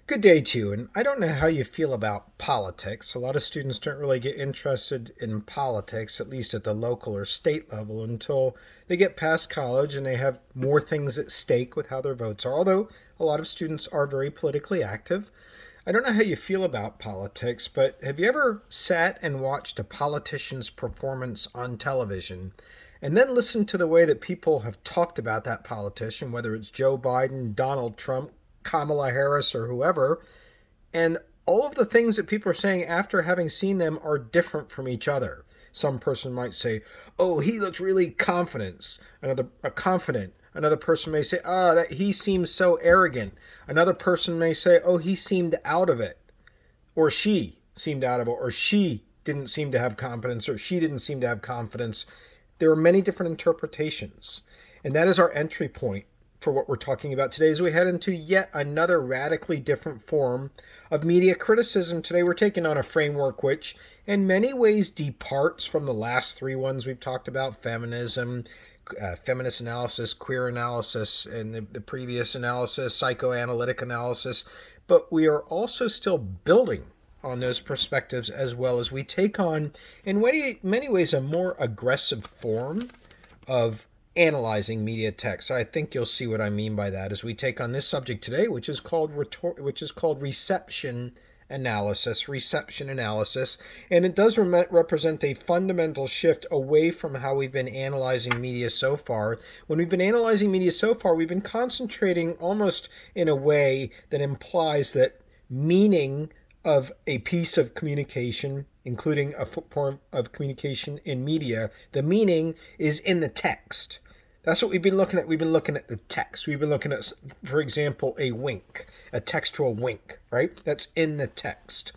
Good day to you, and I don't know how you feel about politics. A lot of students don't really get interested in politics, at least at the local or state level, until they get past college and they have more things at stake with how their votes are. Although a lot of students are very politically active. I don't know how you feel about politics, but have you ever sat and watched a politician's performance on television and then listened to the way that people have talked about that politician, whether it's Joe Biden, Donald Trump, Kamala Harris, or whoever, and all of the things that people are saying after having seen them are different from each other. Some person might say, "Oh, he looks really confident." Another person may say, "Ah, that he seems so arrogant." Another person may say, "Oh, he seemed out of it," or "She seemed out of it," or "She didn't seem to have confidence," or "She didn't seem to have confidence." There are many different interpretations, and that is our entry point for what we're talking about today as we head into yet another radically different form of media criticism. Today we're taking on a framework which in many ways departs from the last three ones we've talked about: feminism, feminist analysis, queer analysis, and the previous analysis, psychoanalytic analysis. But we are also still building on those perspectives as well as we take on, in many ways, a more aggressive form of analyzing media text. I think you'll see what I mean by that as we take on this subject today, which is called reception analysis, and it does represent a fundamental shift away from how we've been analyzing media so far. When we've been analyzing media so far, we've been concentrating almost in a way that implies that meaning of a piece of communication, including a form of communication in media, the meaning is in the text. That's what we've been looking at. We've been looking at the text. We've been looking at, for example, a wink, a textual wink, right? That's in the text.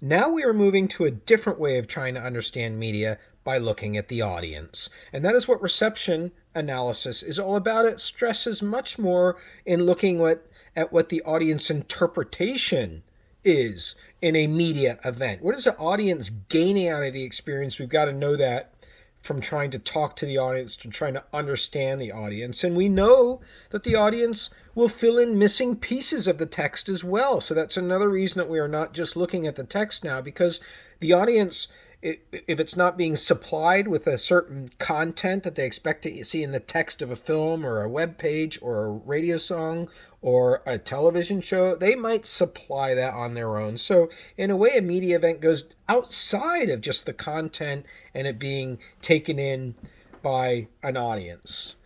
Now we are moving to a different way of trying to understand media by looking at the audience. And that is what reception analysis is all about. It stresses much more in looking at what the audience interpretation is in a media event. What is the audience gaining out of the experience? We've got to know that from trying to talk to the audience, to trying to understand the audience. And we know that the audience will fill in missing pieces of the text as well. So that's another reason that we are not just looking at the text now, because the audience, if it's not being supplied with a certain content that they expect to see in the text of a film or a web page or a radio song or a television show, they might supply that on their own. So in a way, a media event goes outside of just the content and it being taken in by an audience.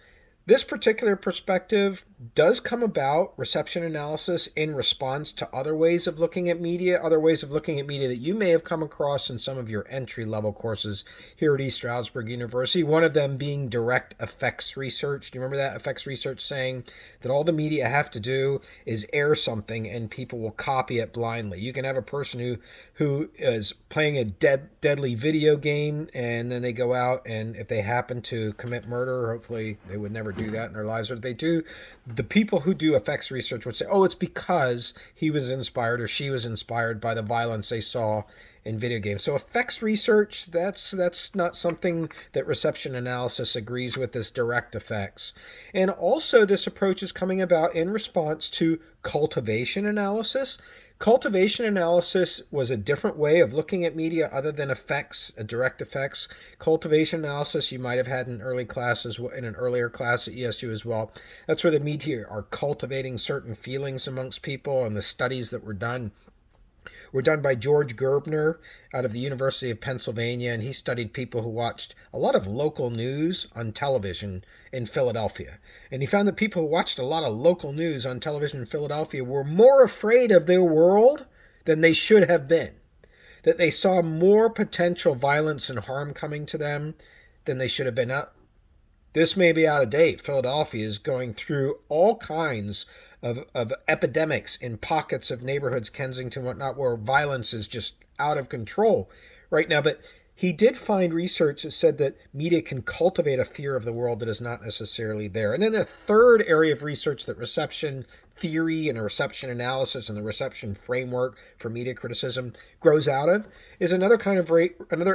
This particular perspective does come about, reception analysis, in response to other ways of looking at media, that you may have come across in some of your entry-level courses here at East Stroudsburg University, one of them being direct effects research. Do you remember that effects research saying that all the media have to do is air something and people will copy it blindly? You can have a person who is playing a deadly video game, and then they go out, and if they happen to commit murder, hopefully they would never do that in their lives, or they do, the people who do effects research would say, "Oh, it's because he was inspired or she was inspired by the violence they saw in video games." So effects research, that's not something that reception analysis agrees with, as direct effects. And also this approach is coming about in response to cultivation analysis. Cultivation analysis was a different way of looking at media other than effects, direct effects. Cultivation analysis you might have had in early classes, in an earlier class at ESU as well. That's where the media are cultivating certain feelings amongst people, and the studies that were done by George Gerbner out of the University of Pennsylvania, and he studied people who watched a lot of local news on television in Philadelphia. And he found that people who watched a lot of local news on television in Philadelphia were more afraid of their world than they should have been. That they saw more potential violence and harm coming to them than they should have been. Now, this may be out of date. Philadelphia is going through all kinds of epidemics in pockets of neighborhoods, Kensington, whatnot, where violence is just out of control right now. But he did find research that said that media can cultivate a fear of the world that is not necessarily there. And then the third area of research that reception theory and reception analysis and the reception framework for media criticism grows out of is another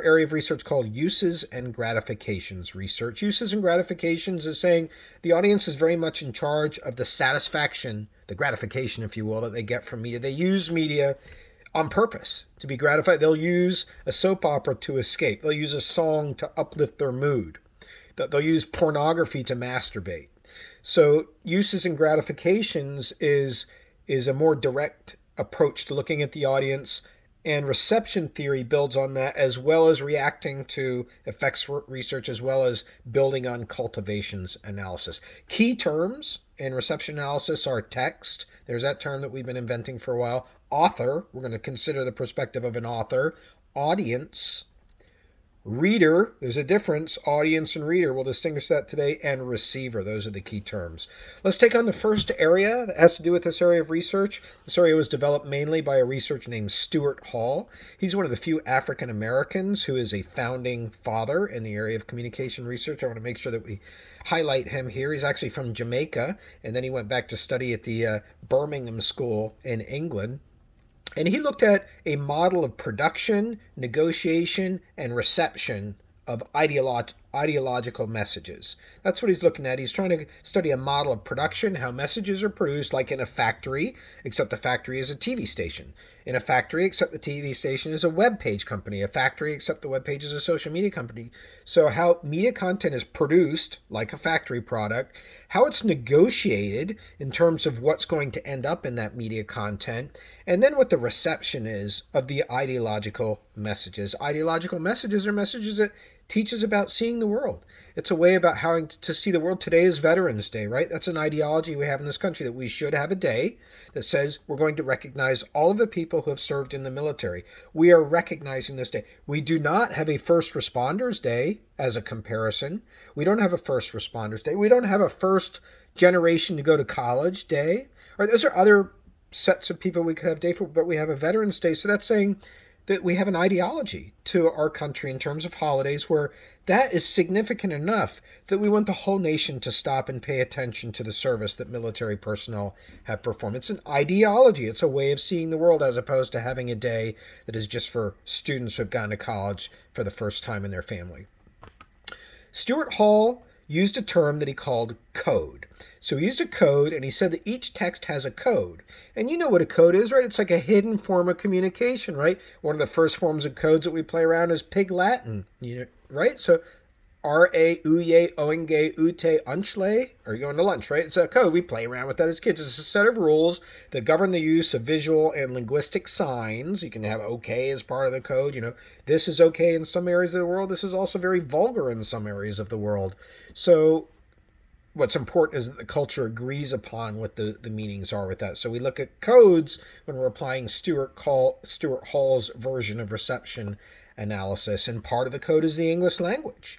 area of research called uses and gratifications research. Uses and gratifications is saying the audience is very much in charge of the satisfaction, the gratification, if you will, that they get from media. They use media on purpose to be gratified. They'll use a soap opera to escape. They'll use a song to uplift their mood. They'll use pornography to masturbate. So uses and gratifications is a more direct approach to looking at the audience, and reception theory builds on that, as well as reacting to effects research, as well as building on cultivations analysis. Key terms in reception analysis are text. There's that term that we've been inventing for a while. Author, we're going to consider the perspective of an author. Audience. Reader, there's a difference. Audience and reader, we'll distinguish that today. And receiver, those are the key terms. Let's take on the first area that has to do with this area of research. This area was developed mainly by a researcher named Stuart Hall. He's one of the few African Americans who is a founding father in the area of communication research. I want to make sure that we highlight him here. He's actually from Jamaica, and then he went back to study at the Birmingham School in England. And he looked at a model of production, negotiation, and reception of ideological messages. That's what he's looking at. He's trying to study a model of production, how messages are produced, like in a factory, except the factory is a TV station. In a factory, except the TV station is a web page company. A factory, except the web page is a social media company. So how media content is produced, like a factory product, how it's negotiated in terms of what's going to end up in that media content, and then what the reception is of the ideological messages. Ideological messages are messages that teach us about seeing the world. It's a way about how to see the world. Today is Veterans Day, right? That's an ideology we have in this country, that we should have a day that says we're going to recognize all of the people who have served in the military. We are recognizing this day. We do not have a First Responders Day as a comparison. We don't have a First Responders Day. We don't have a first generation to go to college day. Or those are other sets of people we could have day for, but we have a Veterans Day. So that's saying that we have an ideology to our country in terms of holidays where that is significant enough that we want the whole nation to stop and pay attention to the service that military personnel have performed. It's an ideology. It's a way of seeing the world, as opposed to having a day that is just for students who have gone to college for the first time in their family. Stuart Hall used a term that he called code. So he used a code, and he said that each text has a code. And you know what a code is, right? It's like a hidden form of communication, right? One of the first forms of codes that we play around is Pig Latin, right? So R-A, Uye, Oenge, Ute, Unchle, are you going to lunch, right? It's a code. We play around with that as kids. It's a set of rules that govern the use of visual and linguistic signs. You can have okay as part of the code. This is okay in some areas of the world. This is also very vulgar in some areas of the world. So what's important is that the culture agrees upon what the meanings are with that. So we look at codes when we're applying Stuart Hall's version of reception analysis, and part of the code is the English language.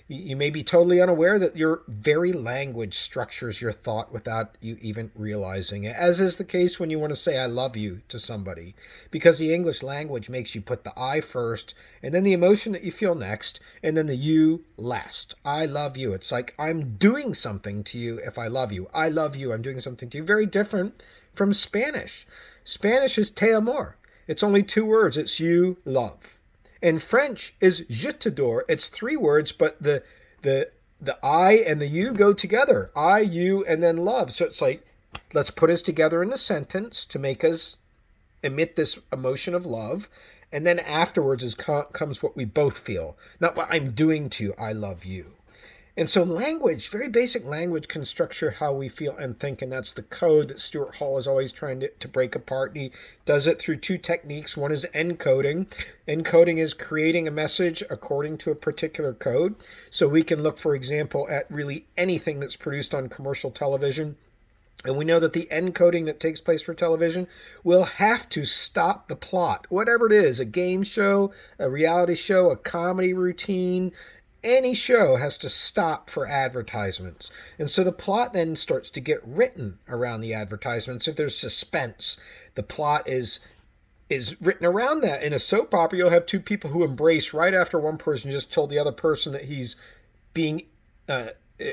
You may be totally unaware that your very language structures your thought without you even realizing it, as is the case when you want to say I love you to somebody, because the English language makes you put the I first, and then the emotion that you feel next, and then the you last. I love you. It's like I'm doing something to you if I love you. I love you. I'm doing something to you. Very different from Spanish. Spanish is te amor. It's only two words. It's you, love. And French is je t'adore. It's three words, but the I and the you go together. I, you, and then love. So it's like, let's put us together in a sentence to make us emit this emotion of love. And then afterwards comes what we both feel. Not what I'm doing to you. I love you. And so language, very basic language, can structure how we feel and think, and that's the code that Stuart Hall is always trying to break apart. And he does it through two techniques. One is encoding. Encoding is creating a message according to a particular code. So we can look, for example, at really anything that's produced on commercial television. And we know that the encoding that takes place for television will have to stop the plot, whatever it is, a game show, a reality show, a comedy routine. Any show has to stop for advertisements. And so the plot then starts to get written around the advertisements. If there's suspense, the plot is written around that. In a soap opera, you'll have two people who embrace right after one person just told the other person that he's being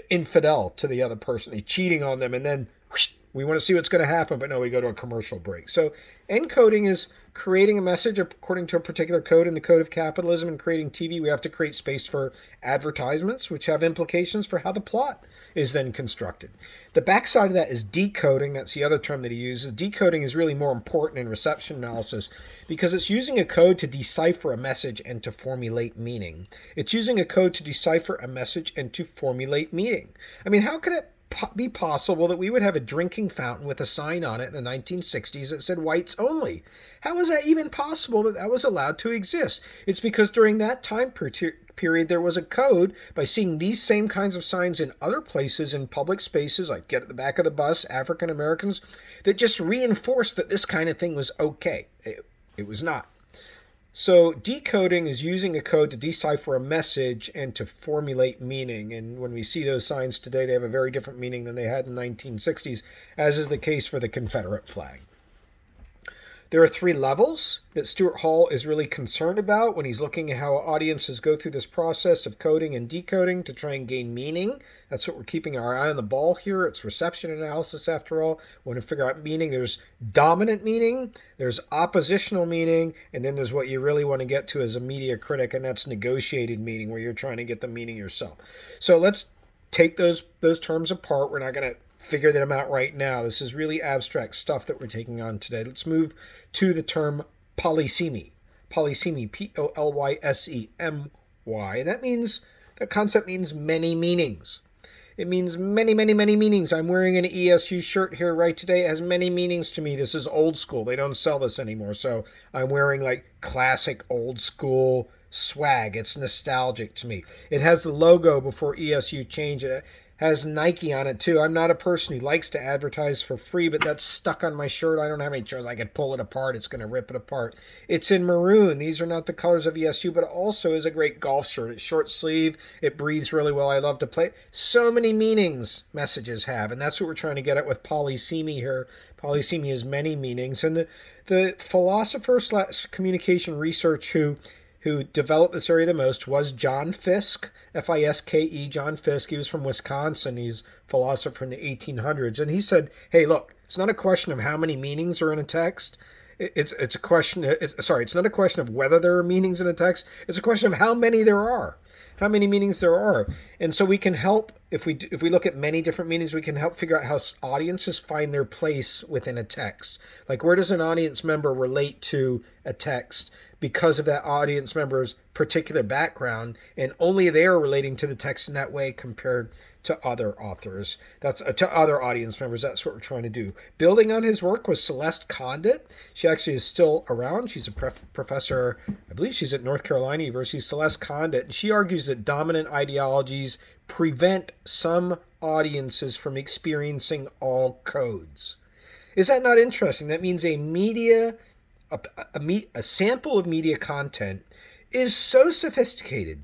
infidel to the other person. He's cheating on them, and then whoosh, We want to see what's going to happen, but no, we go to a commercial break. So encoding is creating a message according to a particular code in the code of capitalism. And creating TV, we have to create space for advertisements, which have implications for how the plot is then constructed. The backside of that is decoding. That's the other term that he uses. Decoding is really more important in reception analysis because it's using a code to decipher a message and to formulate meaning. It's using a code to decipher a message and to formulate meaning. I mean, how could it be possible that we would have a drinking fountain with a sign on it in the 1960s that said whites only? How is that even possible that that was allowed to exist? It's because during that time period there was a code by seeing these same kinds of signs in other places in public spaces, like get at the back of the bus, African Americans, that just reinforced that this kind of thing was okay. It was not. So decoding is using a code to decipher a message and to formulate meaning. And when we see those signs today, they have a very different meaning than they had in the 1960s, as is the case for the Confederate flag. There are 3 levels that Stuart Hall is really concerned about when he's looking at how audiences go through this process of coding and decoding to try and gain meaning. That's what we're keeping our eye on the ball here. It's reception analysis, after all. We want to figure out meaning. There's dominant meaning, there's oppositional meaning, and then there's what you really want to get to as a media critic, and that's negotiated meaning, where you're trying to get the meaning yourself. So let's take those terms apart. We're not going to figure them out right now. This is really abstract stuff that we're taking on today. Let's move to the term polysemy. Polysemy, Polysemy. And that concept means many meanings. It means many, many, many meanings. I'm wearing an ESU shirt here right today. It has many meanings to me. This is old school. They don't sell this anymore. So I'm wearing like classic old school swag. It's nostalgic to me. It has the logo before ESU changed it. Has Nike on it too. I'm not a person who likes to advertise for free, but that's stuck on my shirt. I don't have any choice. I could pull it apart. It's going to rip it apart. It's in maroon. These are not the colors of ESU, but it also is a great golf shirt. It's short sleeve. It breathes really well. I love to play. So many meanings messages have, and that's what we're trying to get at with polysemy here. Polysemy is many meanings. And the philosopher / communication research who developed this area the most was John Fiske, Fiske, John Fiske. He was from Wisconsin. He's a philosopher from the 1800s. And he said, hey, look, it's not a question of how many meanings are in a text. It's a question, it's not a question of whether there are meanings in a text. It's a question of how many there are, how many meanings there are. And so we can help, if we look at many different meanings, we can help figure out how audiences find their place within a text. Like, where does an audience member relate to a text because of that audience member's particular background, and only they are relating to the text in that way compared to other authors. That's to other audience members. That's what we're trying to do. Building on his work was Celeste Condit. She actually is still around. She's a professor, I believe she's at North Carolina University, Celeste Condit, and she argues that dominant ideologies prevent some audiences from experiencing all codes. Is that not interesting? That means a sample of media content is so sophisticated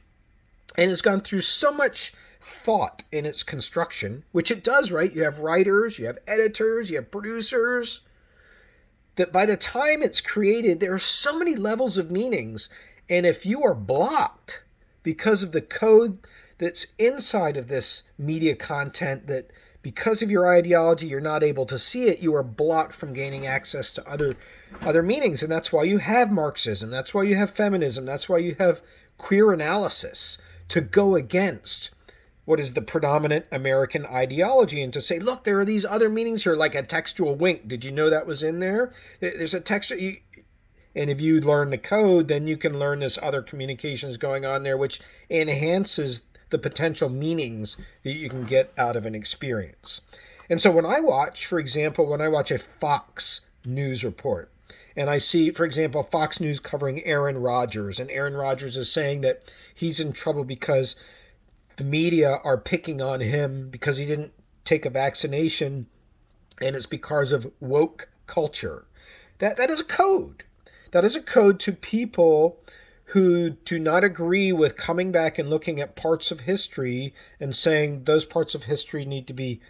and has gone through so much thought in its construction, which it does, right? You have writers, you have editors, you have producers, that by the time it's created, there are so many levels of meanings. And if you are blocked because of the code that's inside of this media content, that because of your ideology, you're not able to see it, you are blocked from gaining access to other meanings. And that's why you have Marxism. That's why you have feminism. That's why you have queer analysis, to go against what is the predominant American ideology and to say, look, there are these other meanings here, like a textual wink. Did you know that was in there? There's a text. And if you learn the code, then you can learn this other communications going on there, which enhances the potential meanings that you can get out of an experience. And so when I watch, for example, a Fox News report, and I see, for example, Fox News covering Aaron Rodgers, and Aaron Rodgers is saying that he's in trouble because the media are picking on him because he didn't take a vaccination, and it's because of woke culture. That is a code. That is a code to people who do not agree with coming back and looking at parts of history and saying those parts of history need to be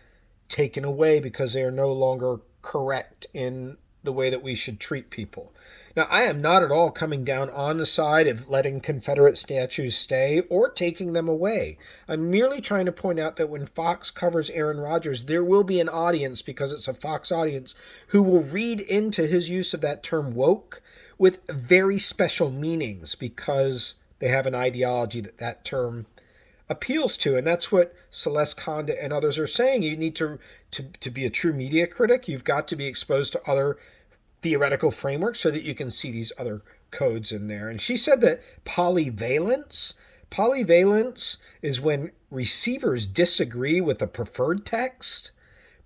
taken away because they are no longer correct in the way that we should treat people. Now, I am not at all coming down on the side of letting Confederate statues stay or taking them away. I'm merely trying to point out that when Fox covers Aaron Rodgers, there will be an audience, because it's a Fox audience, who will read into his use of that term woke with very special meanings because they have an ideology that that term appeals to. And that's what Celeste Condit and others are saying. You need to be a true media critic. You've got to be exposed to other theoretical frameworks so that you can see these other codes in there. And she said that polyvalence is when receivers disagree with the preferred text,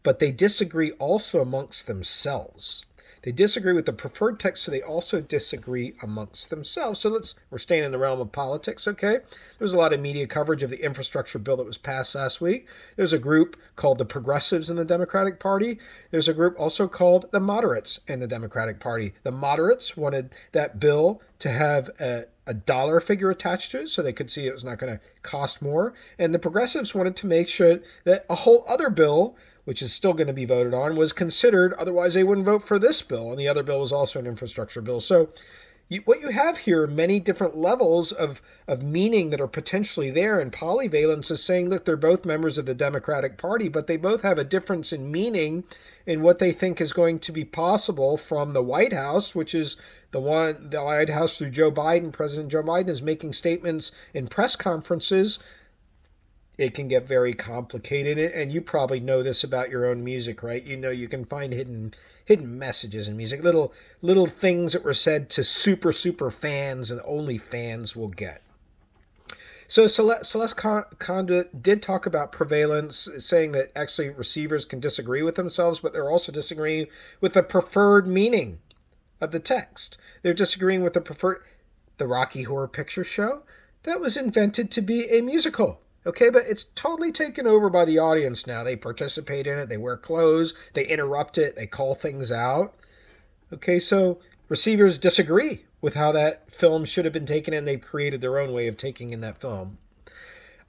but they disagree also amongst themselves. They disagree with the preferred text, so they also disagree amongst themselves. So we're staying in the realm of politics, okay? There was a lot of media coverage of the infrastructure bill that was passed last week. There's a group called the Progressives in the Democratic Party. There's a group also called the Moderates in the Democratic Party. The Moderates wanted that bill to have a dollar figure attached to it so they could see it was not going to cost more. And the Progressives wanted to make sure that a whole other bill, which is still going to be voted on, was considered. Otherwise, they wouldn't vote for this bill. And the other bill was also an infrastructure bill. So what you have here are many different levels of meaning that are potentially there. And polyvalence is saying, look, they're both members of the Democratic Party, but they both have a difference in meaning in what they think is going to be possible from the White House, which is the White House through Joe Biden. President Joe Biden is making statements in press conferences. It can get very complicated, and you probably know this about your own music, right? You know you can find hidden messages in music, little things that were said to super fans and only fans will get. So Celeste Condit did talk about prevalence, saying that actually receivers can disagree with themselves, but they're also disagreeing with the preferred meaning of the text. They're disagreeing with the Rocky Horror Picture Show. That was invented to be a musical. Okay, but it's totally taken over by the audience now. They participate in it. They wear clothes. They interrupt it. They call things out. Okay, so receivers disagree with how that film should have been taken, and they've created their own way of taking in that film.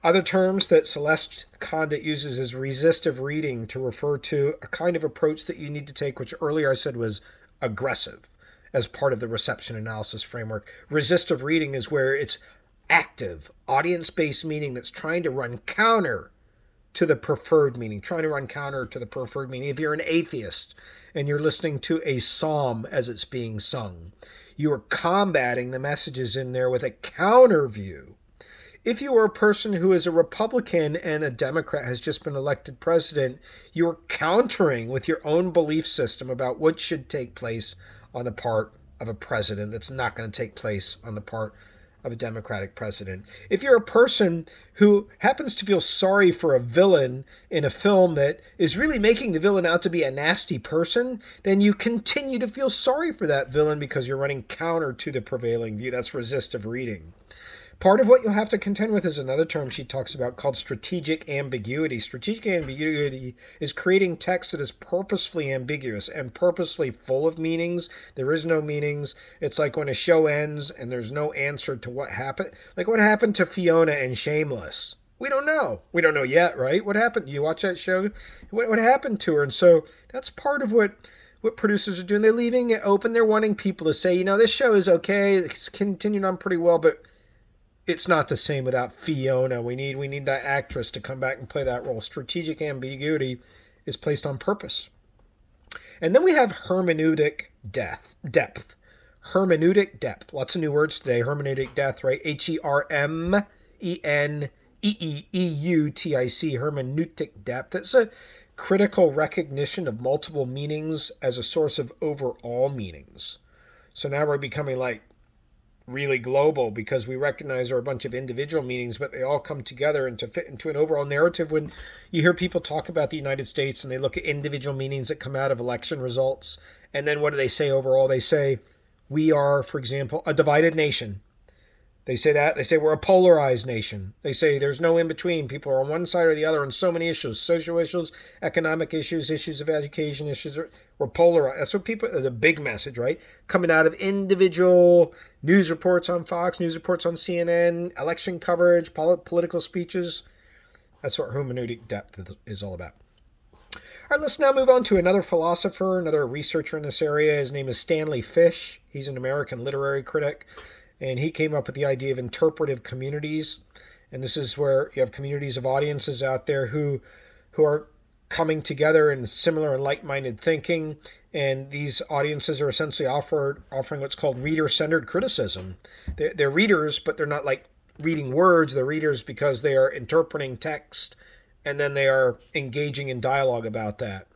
Other terms that Celeste Condit uses is resistive reading to refer to a kind of approach that you need to take, which earlier I said was aggressive as part of the reception analysis framework. Resistive reading is where it's active, audience-based meaning that's trying to run counter to the preferred meaning, If you're an atheist and you're listening to a psalm as it's being sung, you are combating the messages in there with a counter view. If you are a person who is a Republican and a Democrat has just been elected president, you're countering with your own belief system about what should take place on the part of a president that's not going to take place on the part of a Democratic president. If you're a person who happens to feel sorry for a villain in a film that is really making the villain out to be a nasty person, then you continue to feel sorry for that villain because you're running counter to the prevailing view. That's resistive reading. Part of what you'll have to contend with is another term she talks about called strategic ambiguity. Strategic ambiguity is creating text that is purposefully ambiguous and purposefully full of meanings. There is no meanings. It's like when a show ends and there's no answer to what happened. Like what happened to Fiona in Shameless? We don't know. We don't know yet, right? What happened? You watch that show? What happened to her? And so that's part of what producers are doing. They're leaving it open. They're wanting people to say, this show is okay. It's continued on pretty well, but it's not the same without Fiona. We need that actress to come back and play that role. Strategic ambiguity is placed on purpose. And then we have hermeneutic depth. Hermeneutic depth. Lots of new words today. Hermeneutic depth, right? Hermeneutic. Hermeneutic depth. It's a critical recognition of multiple meanings as a source of overall meanings. So now we're becoming like really global because we recognize there are a bunch of individual meanings, but they all come together and to fit into an overall narrative. When you hear people talk about the United States and they look at individual meanings that come out of election results, and then what do they say overall? They say, we are, for example, a divided nation. They say that. They say we're a polarized nation. They say there's no in-between. People are on one side or the other on so many issues, social issues, economic issues, issues of education, issues. We're polarized. That's what people, the big message, right? Coming out of individual news reports on Fox, news reports on CNN, election coverage, political speeches. That's what hermeneutic depth is all about. All right, let's now move on to another philosopher, another researcher in this area. His name is Stanley Fish. He's an American literary critic, and he came up with the idea of interpretive communities. And this is where you have communities of audiences out there who are coming together in similar and like-minded thinking, and these audiences are essentially offering what's called reader-centered criticism. They're readers, but they're not like reading words. They're readers because they are interpreting text, and then they are engaging in dialogue about that.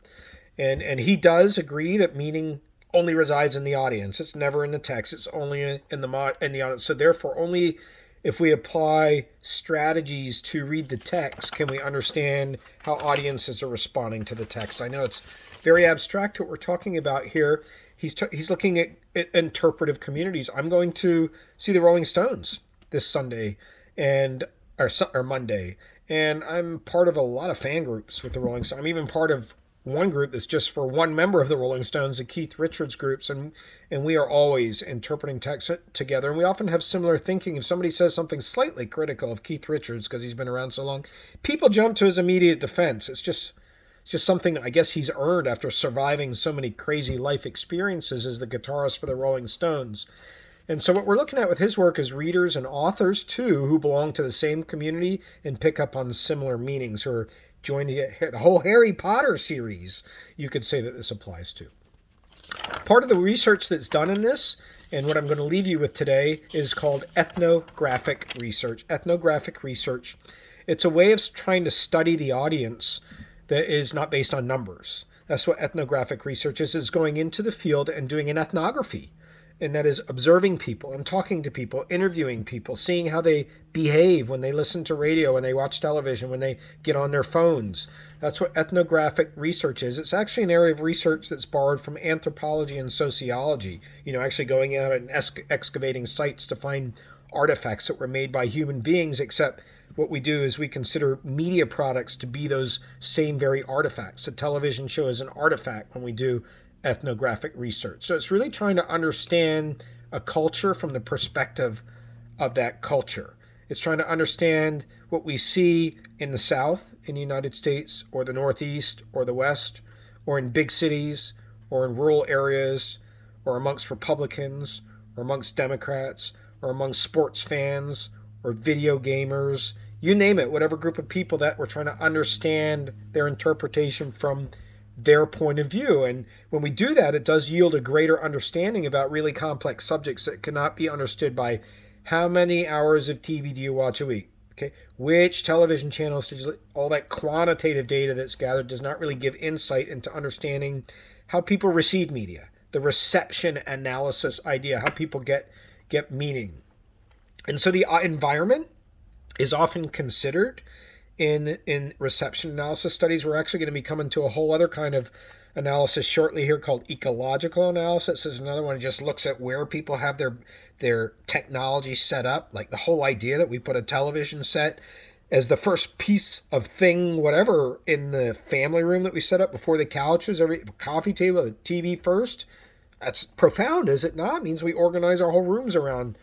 And he does agree that meaning only resides in the audience. It's never in the text. It's only in the audience. So therefore, only if we apply strategies to read the text can we understand how audiences are responding to the text. I know it's very abstract what we're talking about here. He's looking at interpretive communities. I'm going to see the Rolling Stones this Sunday or Monday, and I'm part of a lot of fan groups with the Rolling Stones. I'm even part of one group that's just for one member of the Rolling Stones, the Keith Richards groups, and we are always interpreting text together, and we often have similar thinking. If somebody says something slightly critical of Keith Richards because he's been around so long, people jump to his immediate defense. It's just something I guess he's earned after surviving so many crazy life experiences as the guitarist for the Rolling Stones. And so what we're looking at with his work is readers and authors, too, who belong to the same community and pick up on similar meanings, who are joining the whole Harry Potter series, you could say that this applies to. Part of the research that's done in this, and what I'm going to leave you with today, is called ethnographic research. Ethnographic research. It's a way of trying to study the audience that is not based on numbers. That's what ethnographic research is going into the field and doing an ethnography. And that is observing people and talking to people, interviewing people, seeing how they behave when they listen to radio, when they watch television, when they get on their phones. That's what ethnographic research is. It's actually an area of research that's borrowed from anthropology and sociology. Actually going out and excavating sites to find artifacts that were made by human beings, except what we do is we consider media products to be those same very artifacts. A television show is an artifact when we do ethnographic research. So it's really trying to understand a culture from the perspective of that culture. It's trying to understand what we see in the South in the United States, or the Northeast, or the West, or in big cities, or in rural areas, or amongst Republicans, or amongst Democrats, or amongst sports fans, or video gamers, you name it, whatever group of people that we're trying to understand their interpretation from their point of view. And when we do that, it does yield a greater understanding about really complex subjects that cannot be understood by how many hours of TV do you watch a week? Okay, which television channels did you, all that quantitative data that's gathered does not really give insight into understanding how people receive media, the reception analysis idea, how people get meaning. And so the environment is often considered in reception analysis studies. We're actually going to be coming to a whole other kind of analysis shortly here called ecological analysis. This is another one that just looks at where people have their technology set up, like the whole idea that we put a television set as the first piece of thing, whatever, in the family room that we set up before the couches, every coffee table, the TV first. That's profound, is it not? It means we organize our whole rooms around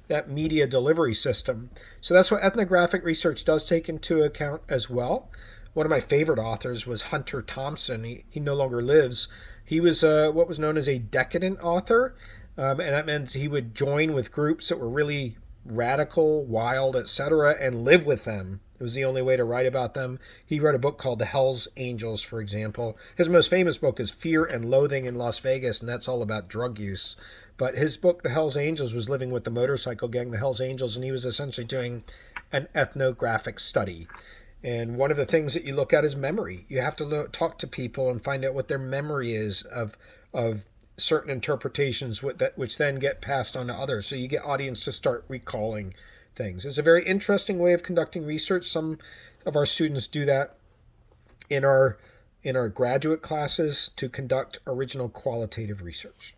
that media delivery system. So that's what ethnographic research does take into account as well. One of my favorite authors was Hunter Thompson. He no longer lives. He was what was known as a decadent author, and that meant he would join with groups that were really radical, wild, etc., and live with them. It was the only way to write about them. He wrote a book called The Hell's Angels, for example. His most famous book is Fear and Loathing in Las Vegas, and that's all about drug use. But his book, The Hell's Angels, was living with the motorcycle gang, the Hell's Angels, and he was essentially doing an ethnographic study. And one of the things that you look at is memory. You have to talk to people and find out what their memory is of certain interpretations which then get passed on to others. So you get audience to start recalling things. It's a very interesting way of conducting research. Some of our students do that in our graduate classes to conduct original qualitative research.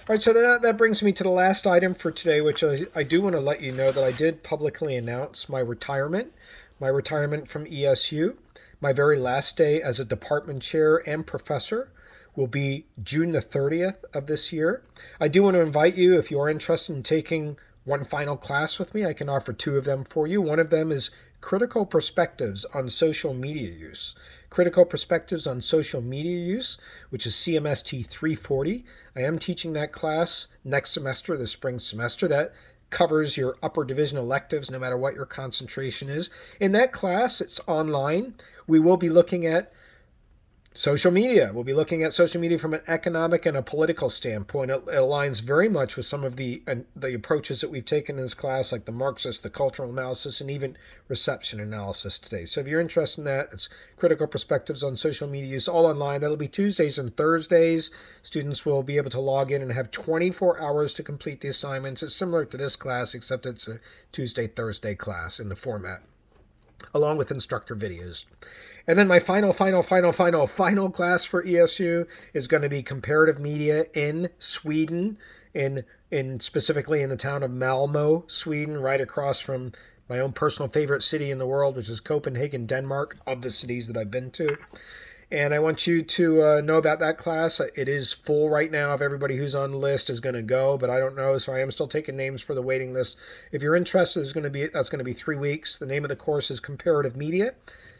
All right, so that brings me to the last item for today, which I do want to let you know that I did publicly announce my retirement from ESU. My very last day as a department chair and professor will be June the 30th of this year. I do want to invite you, if you're interested in taking one final class with me, I can offer two of them for you. One of them is Critical Perspectives on Social Media Use. Critical Perspectives on Social Media Use, which is CMST 340. I am teaching that class next semester, the spring semester. That covers your upper division electives no matter what your concentration is. In that class, it's online. We will be looking at social media. We'll be looking at social media from an economic and a political standpoint. It aligns very much with some of the approaches that we've taken in this class, like the Marxist, the cultural analysis, and even reception analysis today. So if you're interested in that, it's Critical Perspectives on Social Media Use, all online. That'll be Tuesdays and Thursdays. Students will be able to log in and have 24 hours to complete the assignments. It's similar to this class, except it's a Tuesday, Thursday class in the format, along with instructor videos. And then my final class for ESU is going to be comparative media in Sweden, in specifically in the town of Malmo, Sweden, right across from my own personal favorite city in the world, which is Copenhagen, Denmark, of the cities that I've been to. And I want you to know about that class. It is full right now. If everybody who's on the list is going to go, but I don't know, so I am still taking names for the waiting list. If you're interested, that's going to be 3 weeks. The name of the course is Comparative Media,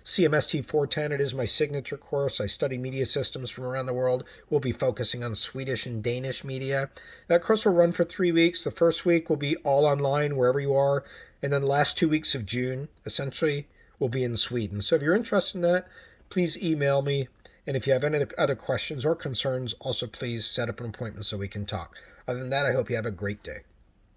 CMST 410. It is my signature course. I study media systems from around the world. We'll be focusing on Swedish and Danish media. That course will run for 3 weeks. The first week will be all online, wherever you are, and then the last 2 weeks of June, essentially, will be in Sweden. So if you're interested in that, please email me. And if you have any other questions or concerns, also please set up an appointment so we can talk. Other than that, I hope you have a great day.